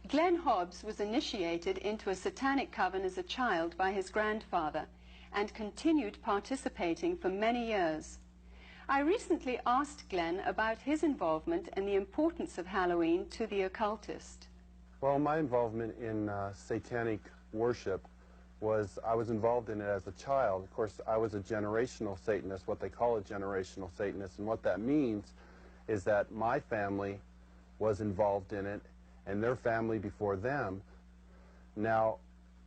Glenn Hobbs was initiated into a satanic coven as a child by his grandfather and continued participating for many years. I recently asked Glenn about his involvement and the importance of Halloween to the occultist. Well, my involvement in satanic worship was, I was involved in it as a child. Of course, I was a generational Satanist, what they call a generational Satanist, and what that means is that my family was involved in it and their family before them. Now,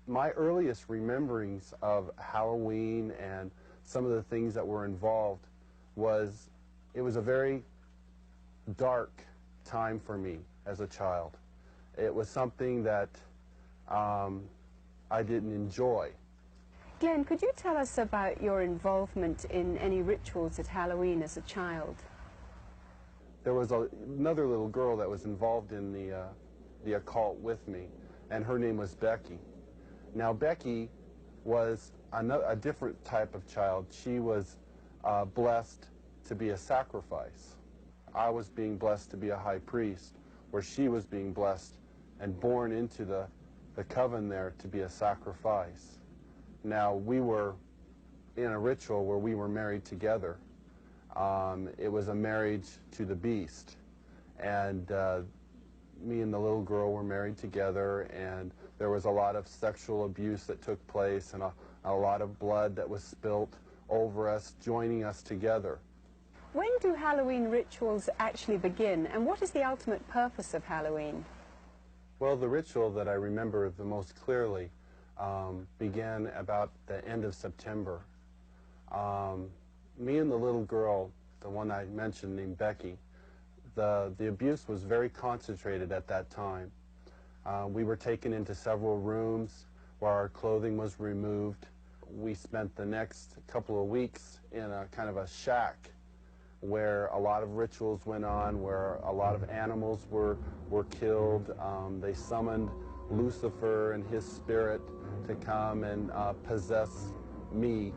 my earliest rememberings of Halloween and some of the things that were involved was, it was a very dark time for me as a child. It was something that I didn't enjoy. Glenn, could you tell us about your involvement in any rituals at Halloween as a child? There was another little girl that was involved in the occult with me, and her name was Becky. Now, Becky was a different type of child. She was blessed to be a sacrifice. I was being blessed to be a high priest, where she was being blessed and born into the coven there to be a sacrifice. Now, we were in a ritual where we were married together. It was a marriage to the beast, and me and the little girl were married together, and there was a lot of sexual abuse that took place and a lot of blood that was spilt over us, joining us together. When do Halloween rituals actually begin, and what is the ultimate purpose of Halloween? Well, the ritual that I remember the most clearly began about the end of September. Me and the little girl, the one I mentioned named Becky, the abuse was very concentrated at that time. We were taken into several rooms where our clothing was removed. We spent the next couple of weeks in a kind of a shack where a lot of rituals went on, where a lot of animals were killed. They summoned Lucifer and his spirit to come and possess me,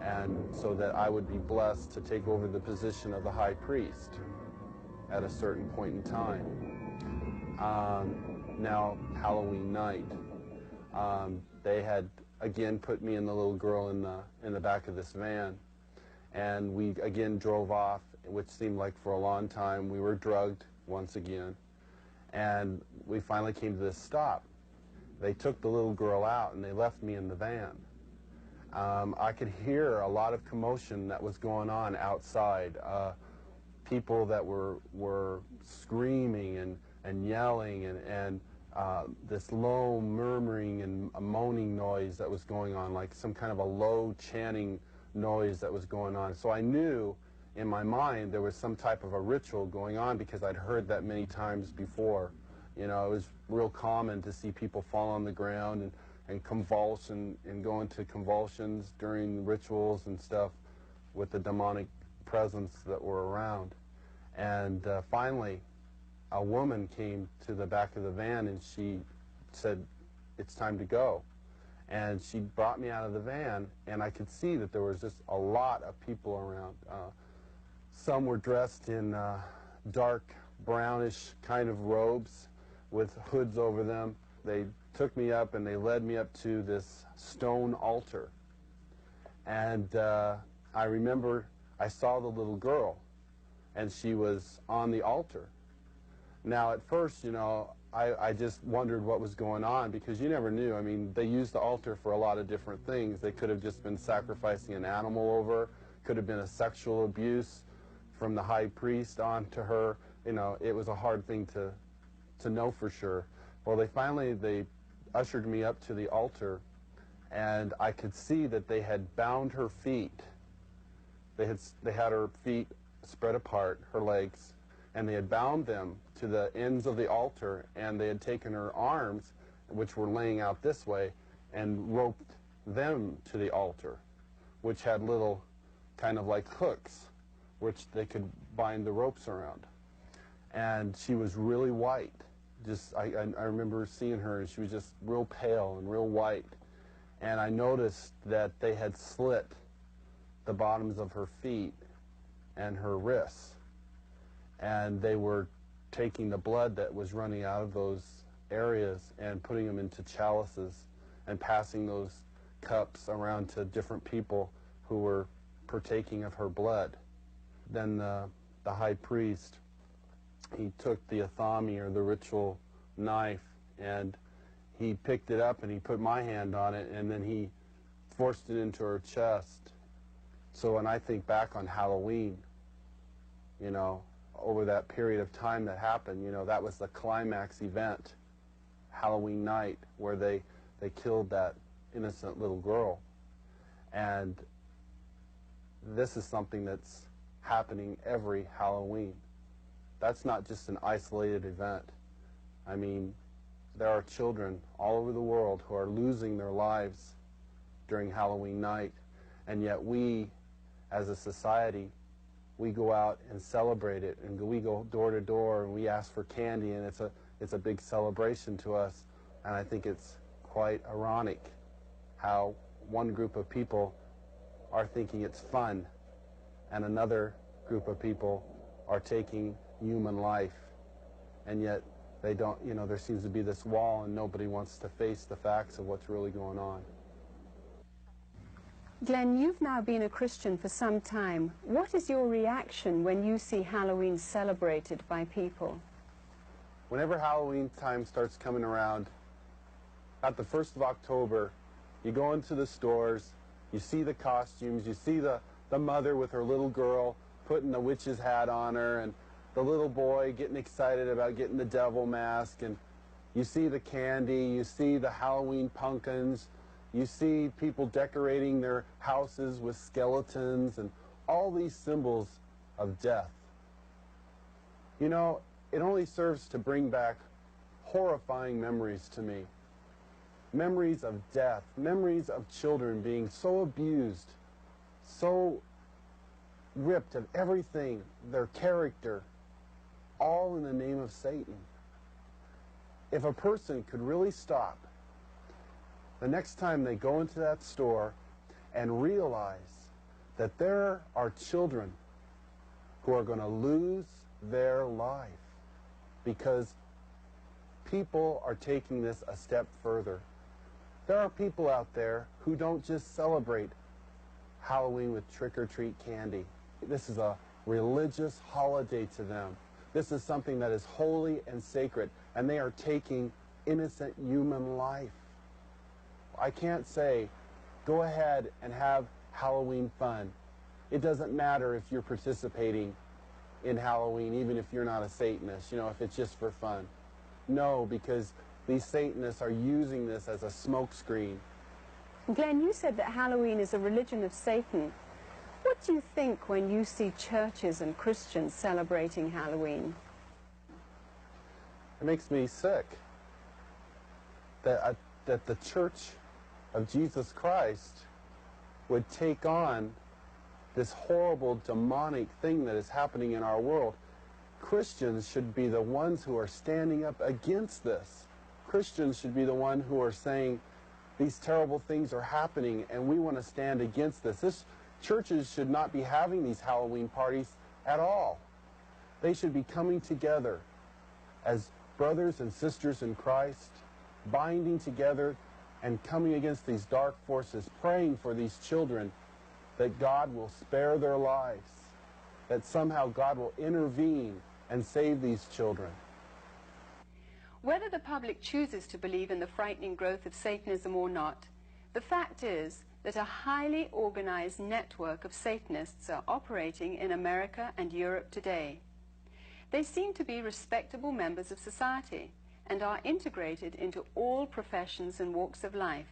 and so that I would be blessed to take over the position of the high priest at a certain point in time. Now, Halloween night, they had again put me and the little girl in the back of this van, and we again drove off, which seemed like for a long time. We were drugged once again, and we finally came to this stop. They took the little girl out and they left me in the van. I could hear a lot of commotion that was going on outside. People that were screaming and yelling, and this low murmuring and a moaning noise that was going on, like some kind of a low chanting noise that was going on. So I knew in my mind there was some type of a ritual going on, because I'd heard that many times before. You know, it was real common to see people fall on the ground and convulse and go into convulsions during rituals and stuff with the demonic presence that were around. And finally, a woman came to the back of the van and she said, "It's time to go." And she brought me out of the van, and I could see that there was just a lot of people around. Some were dressed in dark brownish kind of robes with hoods over them. They took me up and they led me up to this stone altar. And I remember I saw the little girl, and she was on the altar. Now, at first, you know, I just wondered what was going on, because you never knew. I mean, they used the altar for a lot of different things. They could have just been sacrificing an animal over, could have been a sexual abuse from the high priest onto her. You know, it was a hard thing to know for sure. Well, they ushered me up to the altar, and I could see that they had bound her feet. They had her feet spread apart, her legs, and they had bound them to the ends of the altar, and they had taken her arms, which were laying out this way, and roped them to the altar, which had little kind of like hooks, which they could bind the ropes around. And she was really white. I remember seeing her, and she was just real pale and real white. And I noticed that they had slit the bottoms of her feet and her wrists, and they were taking the blood that was running out of those areas and putting them into chalices and passing those cups around to different people who were partaking of her blood. Then the high priest, he took the athami, or the ritual knife, and he picked it up and he put my hand on it, and then he forced it into her chest. So when I think back on Halloween, you know, over that period of time that happened, you know, that was the climax event, Halloween night, where they killed that innocent little girl. And this is something that's happening every Halloween. That's not just an isolated event. I mean, there are children all over the world who are losing their lives during Halloween night, and yet we, as a society, we go out and celebrate it, and we go door to door and we ask for candy, and it's a big celebration to us. And I think it's quite ironic how one group of people are thinking it's fun and another group of people are taking human life, and yet they don't, you know, there seems to be this wall and nobody wants to face the facts of what's really going on. Glenn, you've now been a Christian for some time. What is your reaction when you see Halloween celebrated by people? Whenever Halloween time starts coming around, at the 1st of October, you go into the stores, you see the costumes, you see the mother with her little girl putting the witch's hat on her, and the little boy getting excited about getting the devil mask, and you see the candy, you see the Halloween pumpkins, you see people decorating their houses with skeletons and all these symbols of death. You know, it only serves to bring back horrifying memories to me. Memories of death, memories of children being so abused, so ripped of everything, their character, all in the name of Satan. If a person could really stop the next time they go into that store and realize that there are children who are going to lose their life because people are taking this a step further. There are people out there who don't just celebrate Halloween with trick-or-treat candy. This is a religious holiday to them. This is something that is holy and sacred, and they are taking innocent human life. I can't say, go ahead and have Halloween fun. It doesn't matter if you're participating in Halloween, even if you're not a Satanist, you know, if it's just for fun. No, because these Satanists are using this as a smokescreen. Glenn, you said that Halloween is a religion of Satan. What do you think when you see churches and Christians celebrating Halloween? It makes me sick that the Church of Jesus Christ would take on this horrible demonic thing that is happening in our world. Christians should be the ones who are standing up against this. Christians should be the ones who are saying these terrible things are happening and we want to stand against this. Churches should not be having these Halloween parties at all. They should be coming together as brothers and sisters in Christ, binding together and coming against these dark forces, praying for these children that God will spare their lives, that somehow God will intervene and save these children. Whether the public chooses to believe in the frightening growth of Satanism or not, the fact is that a highly organized network of Satanists are operating in America and Europe today. They seem to be respectable members of society and are integrated into all professions and walks of life.